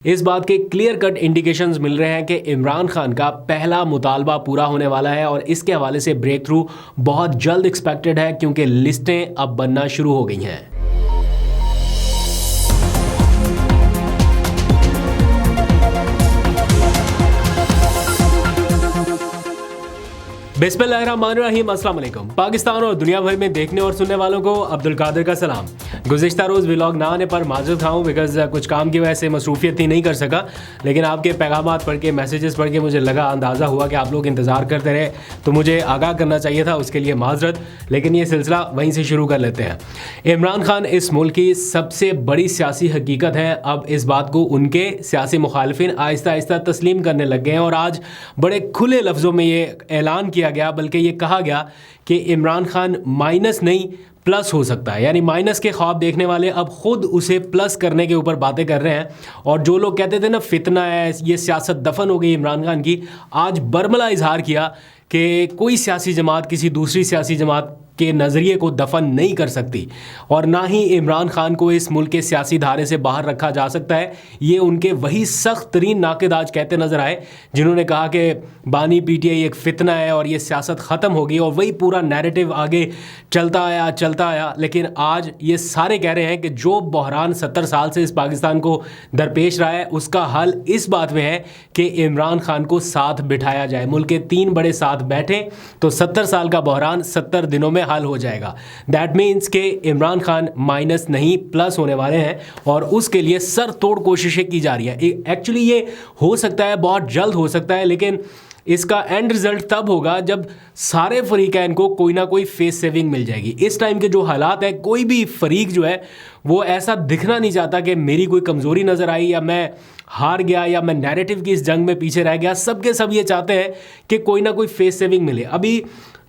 इस बात के क्लियर कट इंडिकेशंस मिल रहे हैं कि इमरान खान का पहला मुतालबा पूरा होने वाला है और इसके हवाले से ब्रेक थ्रू बहुत जल्द एक्सपेक्टेड है क्योंकि लिस्टें अब बनना शुरू हो गई हैं। बिस्मिल्लाहिर्रहमानिर्रहीम, अस्सलाम वालेकुम। पाकिस्तान और दुनिया भर में देखने और सुनने वालों को अब्दुल कादिर का सलाम। गुज़िश्ता रोज़ व्लॉग ना आने पर माजूद था बिकॉज कुछ काम की वजह से मसरूफियत ही नहीं कर सका, लेकिन आपके पैगामात पढ़ के मैसेजेस पढ़ के मुझे लगा, अंदाज़ा हुआ कि आप लोग इंतज़ार करते रहे तो मुझे आगाह करना चाहिए था, उसके लिए माजरत। लेकिन ये सिलसिला वहीं से शुरू कर लेते हैं। इमरान खान इस मुल्क की सबसे बड़ी सियासी हकीकत है। अब इस बात को उनके सियासी मुखालिफिन आहिस्ता आहिस्ता तस्लीम करने लग गए हैं और आज बड़े खुले लफ्ज़ों में ये ऐलान किया गया, बल्कि ये कहा गया कि इमरान खान माइनस नहीं प्लस हो सकता है। यानी माइनस के ख्वाब देखने वाले अब खुद उसे प्लस करने के ऊपर बातें कर रहे हैं। और जो लोग कहते थे ना फितना है, ये सियासत दफन हो गई इमरान खान की, आज बरमला इजहार किया कि कोई सियासी जमात किसी दूसरी सियासी जमात के नज़रिए को दफन नहीं कर सकती और ना ही इमरान खान को इस मुल्क के सियासी धारे से बाहर रखा जा सकता है। ये उनके वही सख्त तरीन नाक़िद आज कहते नज़र आए जिन्होंने कहा कि बानी पीटीआई एक फ़ितना है और ये सियासत ख़त्म हो गई, और वही पूरा नैरेटिव आगे चलता आया। लेकिन आज ये सारे कह रहे हैं कि जो बहरान 70 साल से इस पाकिस्तान को दरपेश रहा है उसका हल इस बात में है कि इमरान खान को साथ बिठाया जाए। मुल्क के 3 बड़े साथ बैठे तो 70 साल का बहरान 70 दिनों में हल हो जाएगा। दैट मीन्स कि इमरान खान माइनस नहीं प्लस होने वाले हैं और उसके लिए सर तोड़ कोशिशें की जा रही है। एक्चुअली ये हो सकता है, बहुत जल्द हो सकता है, लेकिन इसका एंड रिजल्ट तब होगा जब सारे फरीकैन को कोई ना कोई फेस सेविंग मिल जाएगी। इस टाइम के जो हालात है, कोई भी फरीक जो है वो ऐसा दिखना नहीं चाहता कि मेरी कोई कमज़ोरी नज़र आई या मैं हार गया या मैं नैरेटिव की इस जंग में पीछे रह गया। सबके सब ये चाहते हैं कि कोई ना कोई फेस सेविंग मिले। अभी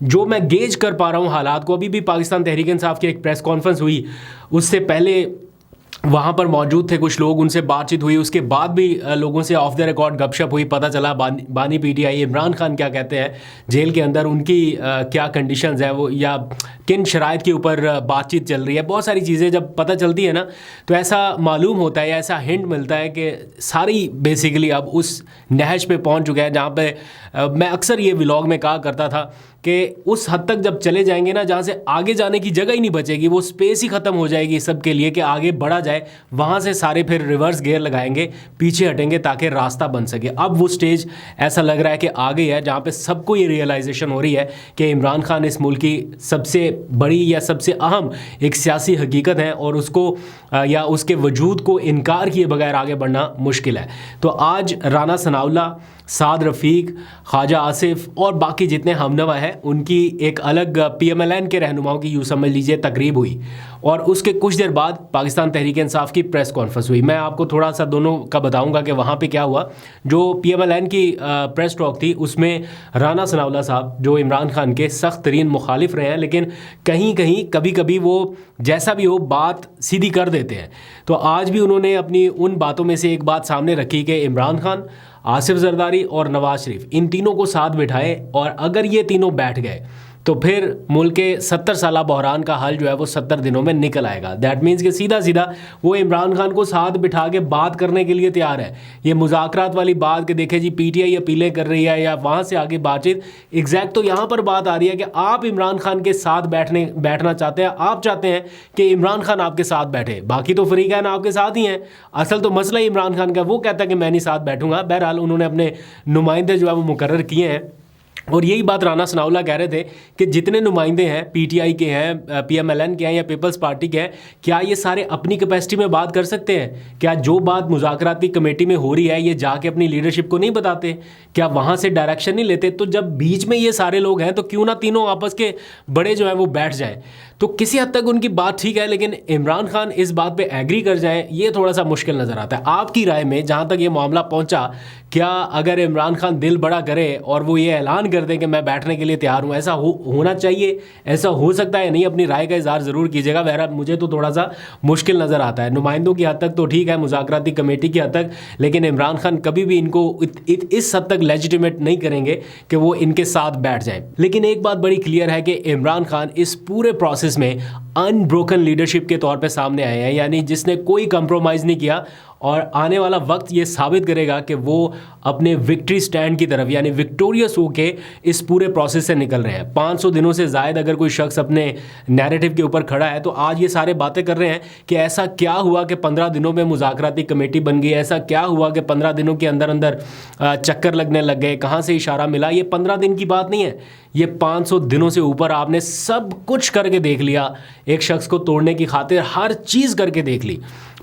जो मैं गेज कर पा रहा हूँ हालात को, अभी भी पाकिस्तान तहरीक इंसाफ की एक प्रेस कॉन्फ्रेंस हुई, उससे पहले वहाँ पर मौजूद थे कुछ लोग, उनसे बातचीत हुई, उसके बाद भी लोगों से ऑफ द रिकॉर्ड गपशप हुई, पता चला बानी पीटीआई इमरान खान क्या कहते हैं जेल के अंदर, उनकी क्या कंडीशंस है वो या किन शराइत के ऊपर बातचीत चल रही है। बहुत सारी चीज़ें जब पता चलती है ना तो ऐसा मालूम होता है या ऐसा हिंट मिलता है कि सारी बेसिकली अब उस नहज पे पहुँच चुका है जहाँ पे मैं अक्सर ये व्लॉग में कहा करता था कि उस हद तक जब चले जाएंगे ना जहाँ से आगे जाने की जगह ही नहीं बचेगी, वो स्पेस ही ख़त्म हो जाएगी सब के लिए कि आगे बढ़ा जाए, वहाँ से सारे फिर रिवर्स गियर लगाएंगे, पीछे हटेंगे ताकि रास्ता बन सके। अब वो स्टेज ऐसा लग रहा है कि आ गई है जहाँ पे सबको ये रियलाइजेशन हो रही है कि इमरान खान इस मुल्क की सबसे बड़ी या सबसे अहम एक सियासी हकीकत है और उसको या उसके वजूद को इनकार किए बगैर आगे बढ़ना मुश्किल है। तो आज राना सनाउल्लाह, साद रफ़ीक, ख्वाजा आसिफ और बाकी जितने हमनवा हैं उनकी एक अलग PMLN के रहनुमाओं की यूँ समझ लीजिए तकरीब हुई और उसके कुछ देर बाद पाकिस्तान तहरीक इंसाफ की प्रेस कॉन्फ्रेंस हुई। मैं आपको थोड़ा सा दोनों का बताऊंगा कि वहाँ पे क्या हुआ। जो PMLN की प्रेस टॉक थी उसमें राना सनाउल्लाह साहब जो इमरान खान के सख्त तरीन मुखालिफ रहे हैं, लेकिन कहीं कहीं कभी कभी वो जैसा भी हो बात सीधी कर देते हैं। तो आज भी उन्होंने अपनी उन बातों में से एक बात सामने रखी कि इमरान खान, आसिफ जरदारी और नवाज शरीफ, इन तीनों को साथ बिठाए और अगर ये तीनों बैठ गए तो फिर मुल्क के 70 साला बहरान का हल जो है वो 70 दिनों में निकल आएगा। दैट मीन्स कि सीधा सीधा वो इमरान खान को साथ बिठा के बात करने के लिए तैयार है। ये मुज़ाकरात वाली बात कि देखे जी पीटीआई अपीलें कर रही है या वहाँ से आगे बातचीत, एग्जैक्ट तो यहाँ पर बात आ रही है कि आप इमरान खान के साथ बैठना चाहते हैं, आप चाहते हैं कि इमरान खान आपके साथ बैठे, बाकी तो फरीकैन आपके साथ ही हैं। असल तो मसला इमरान खान का, वो कहता है कि मैं नहीं साथ बैठूंगा। बहरहाल उन्होंने अपने नुमाइंदे जो है वो मुकर्रर किए हैं और यही बात राना सनाउल्लाह कह रहे थे कि जितने नुमाइंदे हैं पीटीआई के हैं, PMLN के हैं या पीपल्स पार्टी के हैं, क्या ये सारे अपनी कैपेसिटी में बात कर सकते हैं? क्या जो बात मुज़ाकराती कमेटी में हो रही है ये जाके अपनी लीडरशिप को नहीं बताते? क्या वहाँ से डायरेक्शन नहीं लेते? तो जब बीच में ये सारे लोग हैं तो क्यों ना तीनों आपस के बड़े जो हैं वो बैठ जाएँ। तो किसी हद तक उनकी बात ठीक है, लेकिन इमरान खान इस बात पे एग्री कर जाएं ये थोड़ा सा मुश्किल नज़र आता है। आपकी राय में जहाँ तक ये मामला पहुँचा, क्या अगर इमरान खान दिल बड़ा करे और वो ये ऐलान कर दें कि मैं बैठने के लिए तैयार हूँ, ऐसा होना चाहिए, ऐसा हो सकता है नहीं? अपनी राय का इज़हार ज़रूर कीजिएगा। बहरहाल मुझे तो थोड़ा सा मुश्किल नज़र आता है। नुमाइंदों की हद तक तो ठीक है, मुज़ाकराती कमेटी की हद तक, लेकिन इमरान खान कभी भी इनको इस हद तक लेजिटिमेट नहीं करेंगे कि वो इनके साथ बैठ जाए। लेकिन एक बात बड़ी क्लियर है कि इमरान खान इस पूरे प्रोसेस में अनब्रोकन लीडरशिप के तौर पे सामने आए हैं, यानी जिसने कोई कंप्रोमाइज़ नहीं किया। और आने वाला वक्त ये साबित करेगा कि वो अपने विक्ट्री स्टैंड की तरफ यानी विक्टोरियस होके इस पूरे प्रोसेस से निकल रहे हैं। 500 दिनों से ज़ायद अगर कोई शख्स अपने नैरेटिव के ऊपर खड़ा है तो आज ये सारे बातें कर रहे हैं कि ऐसा क्या हुआ कि 15 दिनों में मुज़ाकराती कमेटी बन गई, ऐसा क्या हुआ कि 15 दिनों के अंदर अंदर चक्कर लगने लग गए, कहाँ से इशारा मिला। ये 15 दिन की बात नहीं है, ये 500 दिनों से ऊपर आपने सब कुछ करके देख लिया। एक शख्स को तोड़ने की खातिर हर चीज़ करके देख ली,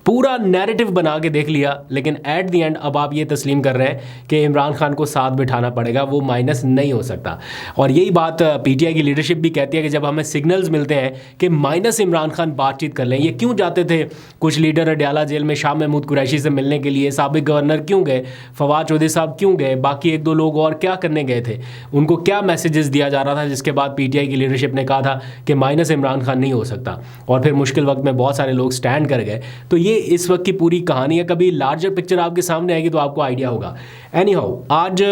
पूरा नैरेटिव बना के देख लिया, लेकिन एट द एंड अब आप ये तस्लीम कर रहे हैं कि इमरान खान को साथ बिठाना पड़ेगा, वो माइनस नहीं हो सकता। और यही बात पीटीआई की लीडरशिप भी कहती है कि जब हमें सिग्नल्स मिलते हैं कि माइनस इमरान खान बातचीत कर लें। ये क्यों जाते थे कुछ लीडर अडयाला जेल में शाह महमूद कुरैशी से मिलने के लिए, साबिक गवर्नर क्यों गए, फवाद चौधरी साहब क्यों गए, बाकी एक दो लोग और क्या करने गए थे, उनको क्या मैसेजेस दिया जा रहा था, जिसके बाद पीटीआई की लीडरशिप ने कहा था कि माइनस इमरान खान नहीं हो सकता। और फिर मुश्किल वक्त में बहुत सारे लोग स्टैंड कर गए। तो ये इस वक्त की पूरी कहानी है। कभी लार्जर पिक्चर आपके सामने आएगी तो आपको आइडिया होगा। एनी हाउ, आज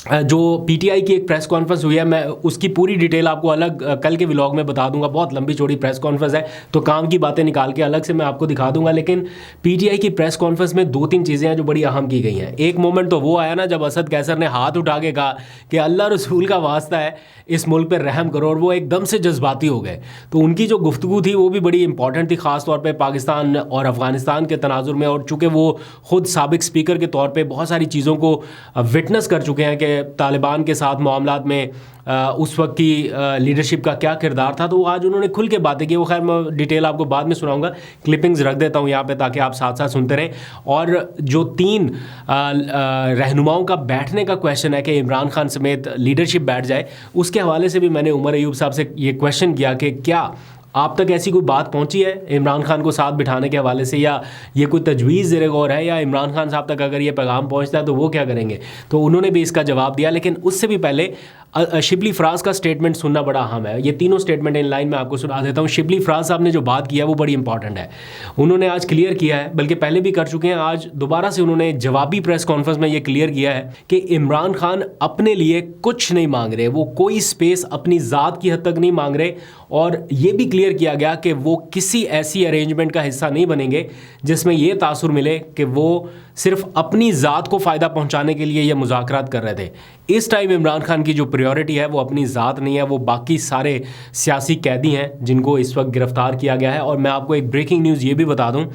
जो पीटीआई की एक प्रेस कॉन्फ्रेंस हुई है, मैं उसकी पूरी डिटेल आपको अलग कल के व्लॉग में बता दूंगा। बहुत लंबी चौड़ी प्रेस कॉन्फ्रेंस है तो काम की बातें निकाल के अलग से मैं आपको दिखा दूंगा। लेकिन पीटीआई की प्रेस कॉन्फ्रेंस में 2-3 चीज़ें हैं जो बड़ी अहम की गई हैं। एक मोमेंट तो वो आया ना जब असद कैसर ने हाथ उठा के कहा कि अल्लाह रसूल का वास्ता है इस मुल्क पर रहम करो, और वो एकदम से जज्बाती हो गए। तो उनकी जो गुफ्तगू थी वो भी बड़ी इंपॉर्टेंट थी, ख़ास तौर पर पाकिस्तान और अफगानिस्तान के तनाजुर में। और चूँकि वो ख़ुद साबिक स्पीकर के तौर पर बहुत सारी चीज़ों को विटनेस कर चुके हैं कि तालिबान के साथ मामलात में उस वक्त की लीडरशिप का क्या किरदार था, तो आज उन्होंने खुल के बातें की। वो खैर मैं डिटेल आपको बाद में सुनाऊंगा, क्लिपिंग्स रख देता हूं यहाँ पे ताकि आप साथ साथ सुनते रहें। और जो 3 रहनुमाओं का बैठने का क्वेश्चन है कि इमरान खान समेत लीडरशिप बैठ जाए, उसके हवाले से भी मैंने उमर अयूब साहब से ये क्वेश्चन किया कि क्या आप तक ऐसी कोई बात पहुंची है इमरान खान को साथ बिठाने के हवाले से, या ये कोई तजवीज़ ज़ेर गौर है, या इमरान खान साहब तक अगर ये पैगाम पहुंचता है तो वो क्या करेंगे। तो उन्होंने भी इसका जवाब दिया। लेकिन उससे भी पहले शिबली फराज का स्टेटमेंट सुनना बड़ा अहम है। ये तीनों स्टेटमेंट इन लाइन में आपको सुना देता हूँ। शिबली फराज साहब ने जो बात किया वो बड़ी इंपॉर्टेंट है। उन्होंने आज क्लियर किया है, बल्कि पहले भी कर चुके हैं, आज दोबारा से उन्होंने जवाबी प्रेस कॉन्फ्रेंस में ये क्लियर किया है कि इमरान खान अपने लिए कुछ नहीं मांग रहे, वो कोई स्पेस अपनी ज़ात की हद तक नहीं मांग रहे। और ये भी क्लियर किया गया कि वो किसी ऐसी अरेंजमेंट का हिस्सा नहीं बनेंगे जिसमें ये तासुर मिले कि वो सिर्फ अपनी ज़ात को फ़ायदा पहुंचाने के लिए ये मुज़ाकरात कर रहे थे। इस टाइम इमरान खान की जो प्रायोरिटी है वो अपनी ज़ात नहीं है, वो बाकी सारे सियासी कैदी हैं जिनको इस वक्त गिरफ़्तार किया गया है। और मैं आपको एक ब्रेकिंग न्यूज़ ये भी बता दूं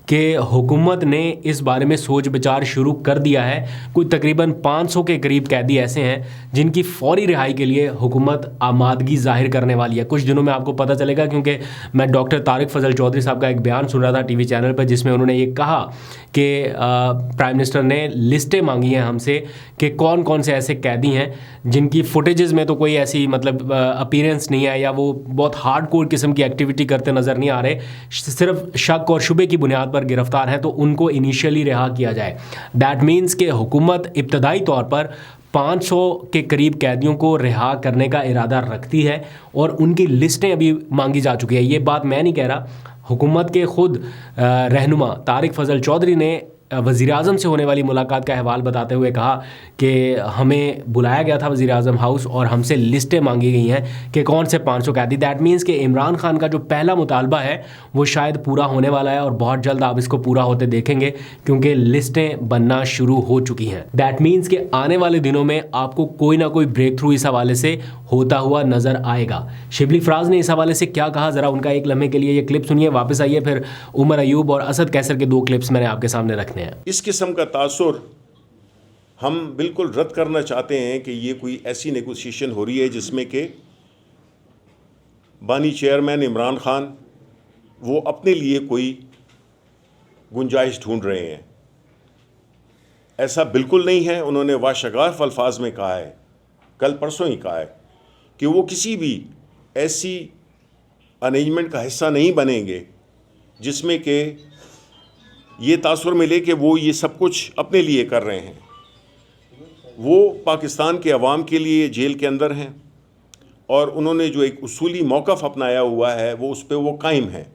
कि हुकूमत ने इस बारे में सोच विचार शुरू कर दिया है। कोई तकरीबन 500 के करीब कैदी ऐसे हैं जिनकी फ़ौरी रिहाई के लिए हुकूमत आमादगी ज़ाहिर करने वाली है। कुछ दिनों में आपको पता चलेगा, क्योंकि मैं डॉक्टर तारिक फजल चौधरी साहब का एक बयान सुन रहा था टीवी चैनल पर, जिसमें उन्होंने ये कहा कि प्राइम मिनिस्टर ने लिस्टें मांगी हैं हमसे कि कौन कौन से ऐसे कैदी हैं जिनकी फुटेजेस में तो कोई ऐसी मतलब अपीयरेंस नहीं है, या वो बहुत हार्ड कोर किस्म की एक्टिविटी करते नज़र नहीं आ रहे, सिर्फ शक और शुबे की बुनियाद पर गिरफ्तार हैं, तो उनको इनिशियली रिहा किया जाए। दैट मीन्स कि हुकूमत इब्तदाई तौर पर 500 के करीब कैदियों को रिहा करने का इरादा रखती है और उनकी लिस्टें अभी मांगी जा चुकी है। ये बात मैं नहीं कह रहा, हुकूमत के खुद रहनुमा तारिक फजल चौधरी ने वज़ीर आज़म से होने वाली मुलाकात का अहवाल बताते हुए कहा कि हमें बुलाया गया था वज़ीर आज़म हाउस और हमसे लिस्टें मांगी गई हैं कि कौन से 500 कैदी। दैट मीन्स कि इमरान खान का जो पहला मुतालबा है वो शायद पूरा होने वाला है और बहुत जल्द आप इसको पूरा होते देखेंगे, क्योंकि लिस्टें बनना शुरू हो चुकी हैं। दैट मीन्स कि आने वाले दिनों में आपको कोई ना कोई ब्रेक थ्रू इस हवाले से होता हुआ नज़र आएगा। शिबली फराज ने इस हवाले से क्या कहा, ज़रा उनका एक लम्हे के लिए ये क्लिप सुनिए, वापस आइए, फिर उमर अयूब और असद कैसर के 2 क्लिप्स मैंने आपके सामने रखने हैं। इस किस्म का तासुर हम बिल्कुल रद्द करना चाहते हैं कि ये कोई ऐसी नेगोशिएशन हो रही है जिसमें कि बानी चेयरमैन इमरान खान वो अपने लिए कोई गुंजाइश ढूंढ रहे हैं। ऐसा बिल्कुल नहीं है। उन्होंने वाशगार अल्फाज में कहा है, कल परसों ही कहा है कि वो किसी भी ऐसी अरेंजमेंट का हिस्सा नहीं बनेंगे जिसमें कि ये तासुर मिले कि वो ये सब कुछ अपने लिए कर रहे हैं। वो पाकिस्तान के अवाम के लिए जेल के अंदर हैं और उन्होंने जो एक उसूली मौक़िफ़ अपनाया हुआ है वो उस पर वो कायम है,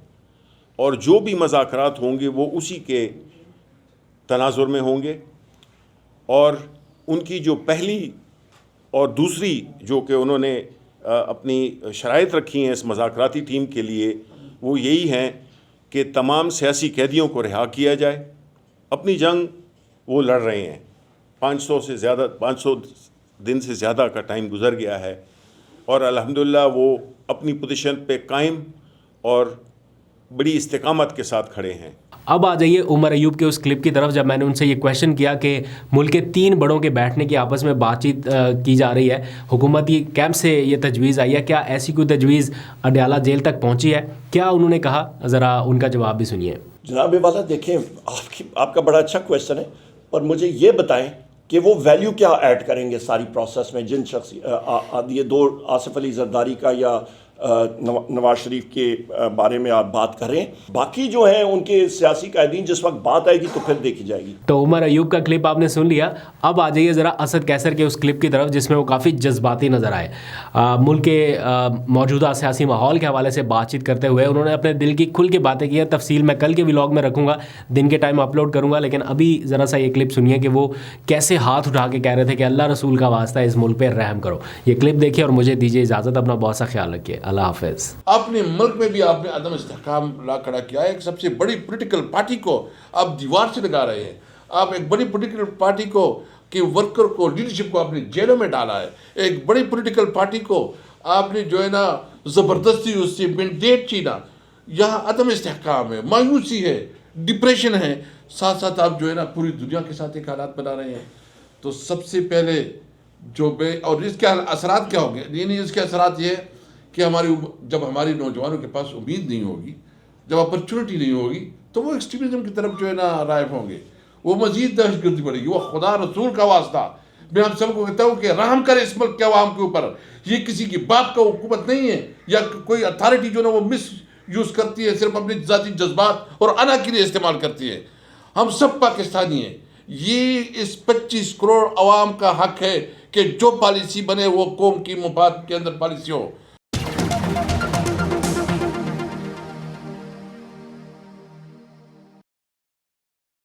और जो भी मज़ाकरात होंगे वो उसी के तनाजुर में होंगे। और उनकी जो पहली और दूसरी जो कि उन्होंने अपनी शराइत रखी हैं इस मज़ाकराती टीम के लिए, वो यही हैं कि तमाम सियासी कैदियों को रिहा किया जाए। अपनी जंग वो लड़ रहे हैं, 500 दिन से ज़्यादा का टाइम गुज़र गया है और अल्हम्दुलिल्लाह वो अपनी पोजीशन पे कायम और बड़ी इस्तिकामत के साथ खड़े हैं। अब आ जाइए उमर अयूब के उस क्लिप की तरफ, जब मैंने उनसे ये क्वेश्चन किया कि मुल्क के 3 बड़ों के बैठने की आपस में बातचीत की जा रही है, हुकूमती कैंप से ये तजवीज़ आई है, क्या ऐसी कोई तजवीज़ अडयाला जेल तक पहुंची है? क्या उन्होंने कहा, ज़रा उनका जवाब भी सुनिए। जनाब वाला देखें, आपका बड़ा अच्छा क्वेश्चन है, पर मुझे ये बताएं कि वो वैल्यू क्या ऐड करेंगे सारी प्रोसेस में, जिन शख्स ये 2 आसिफ अली जरदारी का या नवाज शरीफ के बारे में आप बात करें, बाकी जो है उनके सियासी कायदीन जिस वक्त बात आएगी तो फिर देखी जाएगी। तो उमर अयूब का क्लिप आपने सुन लिया। अब आ जाइए ज़रा असद कैसर के उस क्लिप की तरफ जिसमें वो काफ़ी जज्बाती नज़र आए। मुल्क के मौजूदा सियासी माहौल के हवाले से बातचीत करते हुए उन्होंने अपने दिल की खुल के बातें की है। तफसील मैं कल के व्लॉग में रखूँगा, दिन के टाइम अपलोड करूँगा, लेकिन अभी ज़रा सा ये क्लिप सुनिए कि वो कैसे हाथ उठा के कह रहे थे कि अल्लाह रसूल का वास्ता है, इस मुल्क पर रहम करो। ये क्लिप देखिए और मुझे दीजिए इजाज़त। अपना बहुत सा ख्याल रखिए। अल्लाह हाफ़िज़। अपने मुल्क में भी आपने अदम इस्तेहकाम ला खड़ा किया है। एक सबसे बड़ी पॉलिटिकल पार्टी को आप दीवार से लगा रहे हैं। आप एक बड़ी पॉलिटिकल पार्टी को कि वर्कर को, लीडरशिप को आपने जेलों में डाला है। एक बड़ी पॉलिटिकल पार्टी को आपने जो है ना ज़बरदस्ती उससे मैंडेट छीना। यहाँ अदम इस्तेहकाम है, मायूसी है, डिप्रेशन है, साथ साथ आप जो है ना पूरी दुनिया के साथ एक हालात बना रहे हैं। तो सबसे पहले जो और इसके असरात क्या होंगे? नहीं, इसके असरात ये कि जब हमारी नौजवानों के पास उम्मीद नहीं होगी, जब अपॉर्चुनिटी नहीं होगी, तो वो एक्सट्रीमिज्म की तरफ जो है ना राइफ होंगे, वो मजीद दहशतगर्दी बढ़ेगी। वो खुदा रसूल का वास्ता मैं आप सबको कहता हूँ कि रहम करे इस मुल्क के अवाम के ऊपर। ये किसी की बाप का हुकूमत नहीं है या कोई अथॉरिटी जो ना वो मिस यूज़ करती है, सिर्फ अपने ज़ाती जज्बात और अना के लिए इस्तेमाल करती है। हम सब पाकिस्तानी हैं। ये इस 25 करोड़ अवाम का हक है कि जो पॉलिसी बने वो कौम की मुफाद के अंदर पॉलिसी हो।